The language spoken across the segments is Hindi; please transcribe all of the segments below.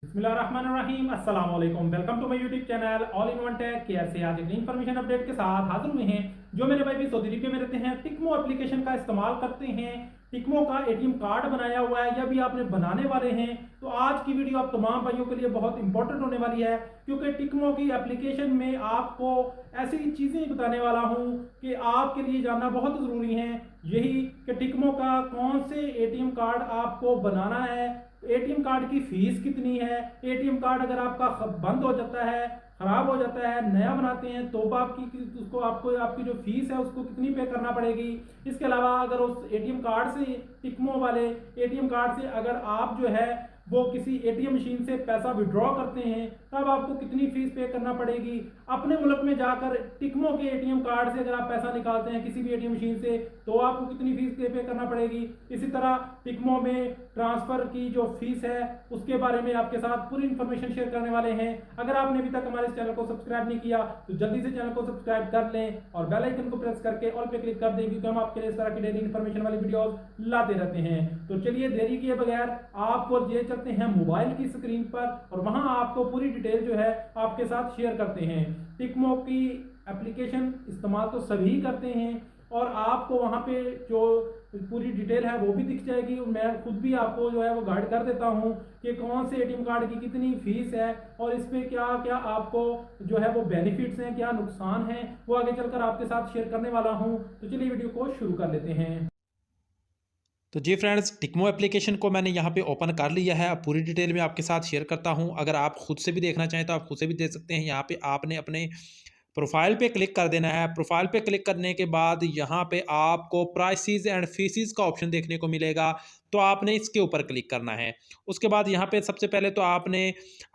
बिस्मिल्लाहिर्रहमानिर्रहीम अस्सलाम वालेकुम। Welcome to my YouTube channel all in one tech. कैसे आज एक इन्फॉर्मेशन अपडेट के साथ हाजिर हुए हैं। जो मेरे भाई भी सऊदी अरब में रहते हैं, टिकमो एप्लीकेशन का इस्तेमाल करते हैं, टिकमो का एटीएम कार्ड बनाया हुआ है या भी आपने बनाने वाले हैं, तो आज की वीडियो आप तमाम भाइयों के लिए बहुत इंपॉर्टेंट होने वाली है, क्योंकि टिकमो की एप्लीकेशन में आपको ऐसी चीज़ें बताने वाला हूं कि आपके लिए जानना बहुत ज़रूरी है। यही कि टिकमो का कौन से एटीएम कार्ड आपको बनाना है, एटीएम कार्ड की फीस कितनी है, एटीएम कार्ड अगर आपका बंद हो जाता है, खराब हो जाता है, नया बनाते हैं तो आपकी उसको आपको आपकी जो फीस है उसको कितनी पे करना पड़ेगी। इसके अलावा अगर उस एटीएम कार्ड से, टिकमो वाले एटीएम कार्ड से अगर आप जो है वो किसी एटीएम मशीन से पैसा विड्रॉ करते हैं तब आपको कितनी फीस पे करना पड़ेगी। अपने मुल्क में जाकर टिकमो के एटीएम कार्ड से अगर आप पैसा निकालते हैं किसी भी एटीएम मशीन से तो आपको कितनी फीस पे करना पड़ेगी। इसी तरह टिकमो में ट्रांसफर की जो फीस है उसके बारे में आपके साथ पूरी इंफॉर्मेशन शेयर करने वाले हैं। अगर आपने अभी तक हमारे इस चैनल को सब्सक्राइब नहीं किया तो जल्दी से चैनल को सब्सक्राइब कर लें और बेल आइकन को प्रेस करके ऑल पे क्लिक कर दें, क्योंकि हम आपके लिए इस तरह की डेली इंफॉर्मेशन वाली वीडियोस लाते रहते हैं। तो चलिए देरी किए बगैर आपको ये चलते हैं मोबाइल की स्क्रीन पर और वहां आपको पूरी डिटेल जो है आपके साथ शेयर करते हैं। टिकमो की एप्लीकेशन इस्तेमाल तो सभी करते हैं और आपको वहां पे जो पूरी डिटेल है वो भी दिख जाएगी। मैं खुद भी आपको जो है वो गाइड कर देता हूँ कि कौन से एटीएम कार्ड की कितनी फीस है और इसमें क्या क्या आपको जो है वो बेनिफिट्स हैं, क्या नुकसान है, वो आगे चलकर आपके साथ शेयर करने वाला हूँ। तो चलिए वीडियो को शुरू कर लेते हैं। तो जी फ्रेंड्स, टिकमो एप्लीकेशन को मैंने यहाँ पे ओपन कर लिया है। अब पूरी डिटेल में आपके साथ शेयर करता हूँ। अगर आप खुद से भी देखना चाहें तो आप खुद से भी देख सकते हैं। यहाँ पे आपने अपने प्रोफाइल पे क्लिक कर देना है। प्रोफाइल पे क्लिक करने के बाद यहाँ पे आपको प्राइसेस एंड फीसिस का ऑप्शन देखने को मिलेगा, तो आपने इसके ऊपर क्लिक करना है। उसके बाद यहाँ पे सबसे पहले तो आपने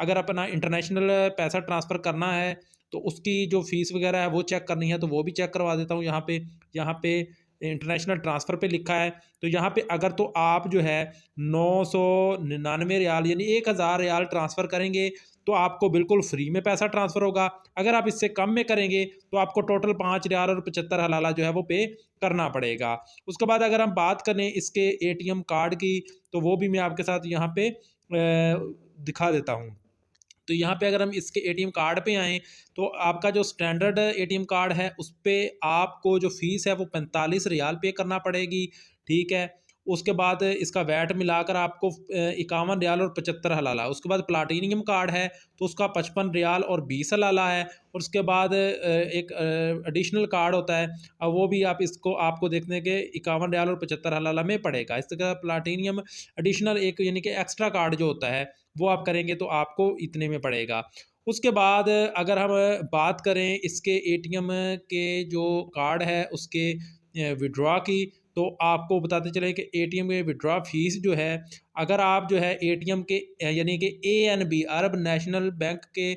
अगर अपना इंटरनेशनल पैसा ट्रांसफ़र करना है तो उसकी जो फ़ीस वगैरह है वो चेक करनी है, तो वो भी चेक करवा देता हूँ। यहाँ पे इंटरनेशनल ट्रांसफ़र पे लिखा है, तो यहाँ पे अगर तो आप जो है 999 रियाल यानी 1000 रियाल ट्रांसफ़र करेंगे तो आपको बिल्कुल फ्री में पैसा ट्रांसफ़र होगा। अगर आप इससे कम में करेंगे तो आपको टोटल 5 रियाल और 75 हलाला जो है वो पे करना पड़ेगा। उसके बाद अगर हम बात करें इसके एटीएम कार्ड की, तो वो भी मैं आपके साथ यहाँ पे दिखा देता हूँ। तो यहाँ पे अगर हम इसके एटीएम कार्ड पे आएँ तो आपका जो स्टैंडर्ड एटीएम कार्ड है उस पे आपको जो फ़ीस है वो 45 रियाल पे करना पड़ेगी, ठीक है। उसके बाद इसका वैट मिलाकर आपको 51 रियाल और 75 हलाला। उसके बाद प्लाटिनियम कार्ड है तो उसका 55 रियाल और 20 हलाला है। और उसके बाद एक एडिशनल कार्ड होता है, अब वो भी आपको देखने के 51 रियाल और 75 हलाला में पड़ेगा। इस तरह प्लाटिनियम एडिशनल एक यानी कि एक्स्ट्रा कार्ड जो होता है वो आप करेंगे तो आपको इतने में पड़ेगा। उसके बाद अगर हम बात करें इसके एटीएम के जो कार्ड है उसके विड्रॉ की, तो आपको बताते चले कि एटीएम के विड्रॉ फीस जो है, अगर आप जो है एटीएम के यानी कि एएनबी अरब नेशनल बैंक के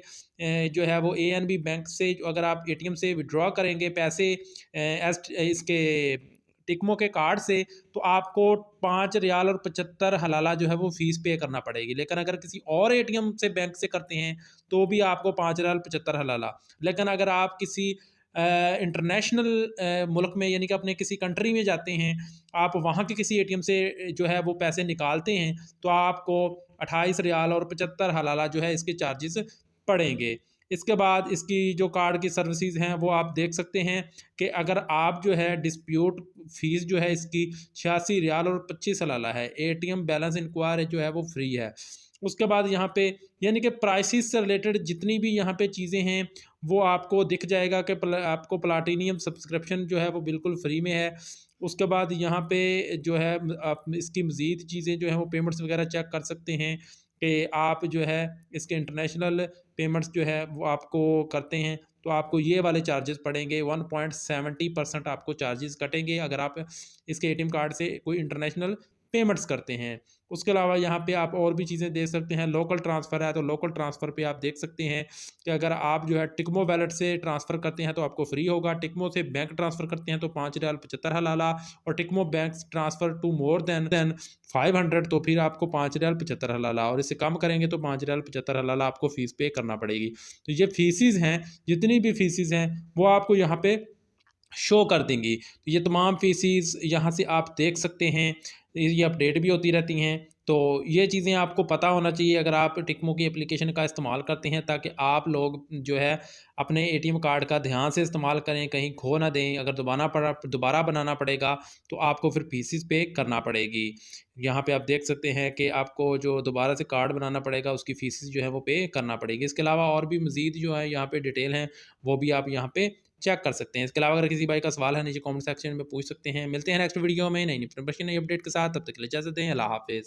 जो है वो एएनबी बैंक से अगर आप एटीएम से विड्रॉ करेंगे पैसे इसके टिकमो के कार्ड से, तो आपको 5 रियाल और 75 हलाला जो है वो फ़ीस पे करना पड़ेगी। लेकिन अगर किसी और एटीएम से बैंक से करते हैं तो भी आपको 5 रियाल 75 हलाला। लेकिन अगर आप किसी इंटरनेशनल मुल्क में यानी कि अपने किसी कंट्री में जाते हैं, आप वहाँ के किसी एटीएम से जो है वो पैसे निकालते हैं, तो आपको 28 रियाल और 75 हलाला जो है इसके चार्जेस पड़ेंगे। इसके बाद इसकी जो कार्ड की सर्विसेज हैं वो आप देख सकते हैं कि अगर आप जो है डिस्प्यूट फ़ीस जो है इसकी 86 रियाल और 25 हलाला है। एटीएम बैलेंस इंक्वायरी जो है वो फ्री है। उसके बाद यहाँ पे यानी कि प्राइसेस से रिलेटेड जितनी भी यहाँ पे चीज़ें हैं वो आपको दिख जाएगा कि आपको प्लाटिनियम सब्सक्रिप्शन जो है वो बिल्कुल फ्री में है। उसके बाद यहाँ पे जो है आप इसकी मज़ीद चीज़ें जो हैं वो पेमेंट्स वगैरह चेक कर सकते हैं कि आप जो है इसके इंटरनेशनल पेमेंट्स जो है वो आपको करते हैं तो आपको ये वाले चार्जेस पड़ेंगे। 1.70% आपको चार्जेस कटेंगे अगर आप इसके एटीएम कार्ड से कोई इंटरनेशनल पेमेंट्स करते हैं। उसके अलावा यहाँ पे आप और भी चीज़ें देख सकते हैं। लोकल ट्रांसफ़र है तो लोकल ट्रांसफ़र पे आप देख सकते हैं कि अगर आप जो है टिकमो वैलेट से ट्रांसफ़र करते हैं तो आपको फ्री होगा। टिकमो से बैंक ट्रांसफ़र करते हैं तो 5 रियाल 75 हलाला, और टिकमो bank transfer to more than 500 तो फिर आपको 5 रियाल 75 हलाला, और इससे कम करेंगे तो 5 रियाल 75 हलाला आपको फ़ीस पे करना पड़ेगी। तो ये फ़ीसेस हैं, जितनी भी फ़ीसेस हैं वो आपको यहाँ पे शो कर देंगी। तो ये तमाम फ़ीसेस यहाँ से आप देख सकते हैं, ये अपडेट भी होती रहती हैं। तो ये चीज़ें आपको पता होना चाहिए अगर आप टिकमो की एप्लीकेशन का इस्तेमाल करते हैं, ताकि आप लोग जो है अपने एटीएम कार्ड का ध्यान से इस्तेमाल करें, कहीं खो ना दें। अगर दोबारा बनाना पड़ेगा तो आपको फिर फीसिस पे करना पड़ेगी। यहाँ पे आप देख सकते हैं कि आपको जो दोबारा से कार्ड बनाना पड़ेगा उसकी फीसिस जो है वो पे करना पड़ेगी। इसके अलावा और भी मज़ीद जो है यहाँ पे डिटेल हैं, वो भी आप यहाँ पे चेक कर सकते हैं। इसके अलावा अगर किसी भाई का सवाल है, नीचे कमेंट सेक्शन में पूछ सकते हैं। मिलते हैं नेक्स्ट वीडियो में नई इन्फॉर्मेशन, नई अपडेट के साथ। तब तक के लिए इजाज़त दें। अल्लाह हाफ़िज़।